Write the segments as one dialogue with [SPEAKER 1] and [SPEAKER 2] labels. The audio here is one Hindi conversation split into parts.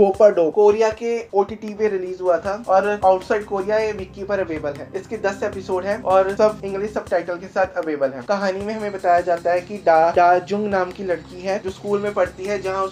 [SPEAKER 1] होपाडो कोरिया के OTT पे रिलीज हुआ था और आउटसाइड कोरिया ये विकी पर अवेलेबल है। इसके 10 एपिसोड हैं और सब इंग्लिश सबटाइटल के साथ अवेलेबल है। कहानी में हमें बताया जाता है कि डा जुंग नाम की लड़की है जो स्कूल में पढ़ती है जहाँ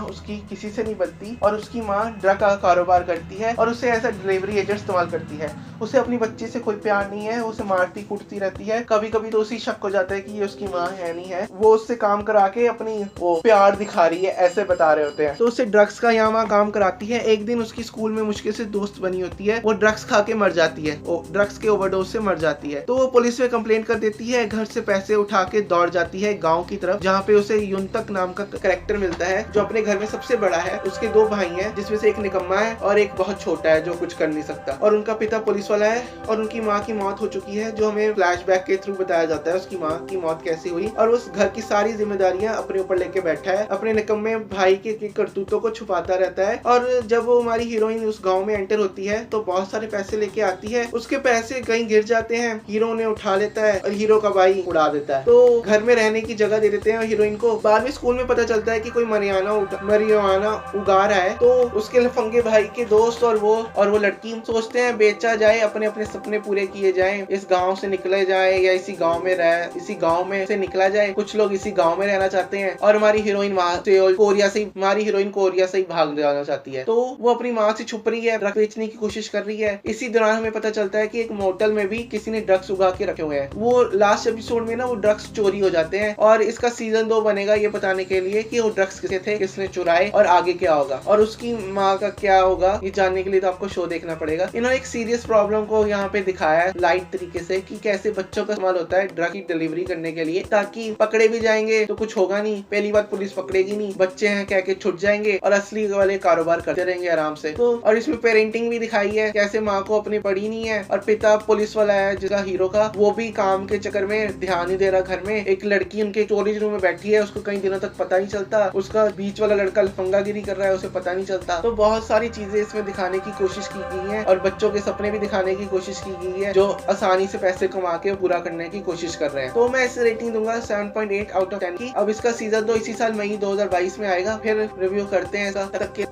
[SPEAKER 1] उसकी किसी से नहीं बनती और उसकी माँ ड्रग का कारोबार करती है और उसे ऐसा डिलीवरी एजेंट इस्तेमाल करती है। उसे अपनी बच्ची से कोई प्यार नहीं है, उसे मारती कूटती रहती है। कभी कभी तो उसी शक हो जाता है कि ये उसकी माँ है नहीं है। वो उससे काम करा के अपनी वो प्यार दिखा रही है ऐसे बता रहे होते हैं। तो उसे ड्रग्स का यहाँ वहाँ काम कराती है। एक दिन उसकी स्कूल में मुश्किल से दोस्त बनी होती है, वो ड्रग्स खा के मर जाती है, वो ड्रग्स के ओवरडोज से मर जाती है। तो वो पुलिस में कंप्लेंट कर देती है, घर से पैसे उठा के दौड़ जाती है गाँव की तरफ जहाँ पे उसे युनतक नाम का कैरेक्टर मिलता है जो अपने घर में सबसे बड़ा है। उसके 2 भाई हैं जिसमें से एक निकम्मा है और एक बहुत छोटा है जो कुछ कर नहीं सकता और उनका पिता पुलिस वाला है और उनकी माँ की मौत हो चुकी है जो हमें फ्लैशबैक के थ्रू बताया जाता है उसकी माँ की मौत कैसे हुई। और उस घर की सारी जिम्मेदारियां अपने ऊपर लेके बैठा है, अपने निकम्मे भाई के करतूतों को छुपाता रहता है। और जब वो हमारी हीरोइन उस गाँव में एंटर होती है तो बहुत सारे पैसे लेके आती है। उसके पैसे कहीं गिर जाते हैं, हीरो ने उठा लेता है और हीरो का भाई उड़ा देता है। तो घर में रहने की जगह दे देते हैं हीरोइन को। बाद में स्कूल में पता चलता है कि कोई marijuana उगा रहा है। तो उसके लफंगे भाई के दोस्त और वो लड़की सोचते हैं बेचा जाए, अपने अपने सपने पूरे किए जाएं, इस गांव से निकले जाए या इसी गांव में से निकला जाए। कुछ लोग इसी गांव में रहना चाहते हैं और हमारी हीरोइन कोरिया से ही भाग जाना चाहती है। तो वो अपनी माँ से छुप रही है, ड्रग्स बेचने की कोशिश कर रही है। इसी दौरान हमें पता चलता है कि एक मोटल में भी किसी ने ड्रग्स उगा के रखे हुए हैं। वो लास्ट एपिसोड में ना वो ड्रग्स चोरी हो जाते हैं और इसका सीजन 2 बनेगा ये बताने के लिए कि वो ड्रग्स किसे थे, किसने चुराए और आगे क्या होगा और उसकी माँ का क्या होगा। ये जानने के लिए तो आपको शो देखना पड़ेगा। इन्होंने एक सीरियस प्रॉब्लम को यहाँ पे दिखाया है लाइट तरीके से कि कैसे बच्चों का इस्तेमाल होता है ड्रग की डिलीवरी करने के लिए, ताकि पकड़े भी जाएंगे तो कुछ होगा नहीं। पहली बात पुलिस पकड़ेगी नहीं, बच्चे हैं कह के छुट जाएंगे और असली वाले कारोबार करते रहेंगे आराम से। तो और इसमें पेरेंटिंग भी दिखाई है, कैसे माँ को अपनी पड़ी नहीं है और पिता पुलिस वाला है जिसका हीरो का, वो भी काम के चक्कर में ध्यान नहीं दे रहा घर में। एक लड़की उनके स्टोरेज रूम में बैठी है, उसको कई दिनों तक पता नहीं चलता, उसका बीच वाला लड़का लफंगागिरी कर रहा है, उसे पता नहीं चलता। तो बहुत सारी चीजें इसमें दिखाने की कोशिश की गई है और बच्चों के सपने भी दिखाने की कोशिश की गई है जो आसानी से पैसे कमा के पूरा करने की कोशिश कर रहे हैं। तो मैं इसे रेटिंग दूंगा 7.8 आउट ऑफ 10 की। अब इसका सीजन 2 इसी साल मई 2022 में आएगा, फिर रिव्यू करते हैं। तब तक के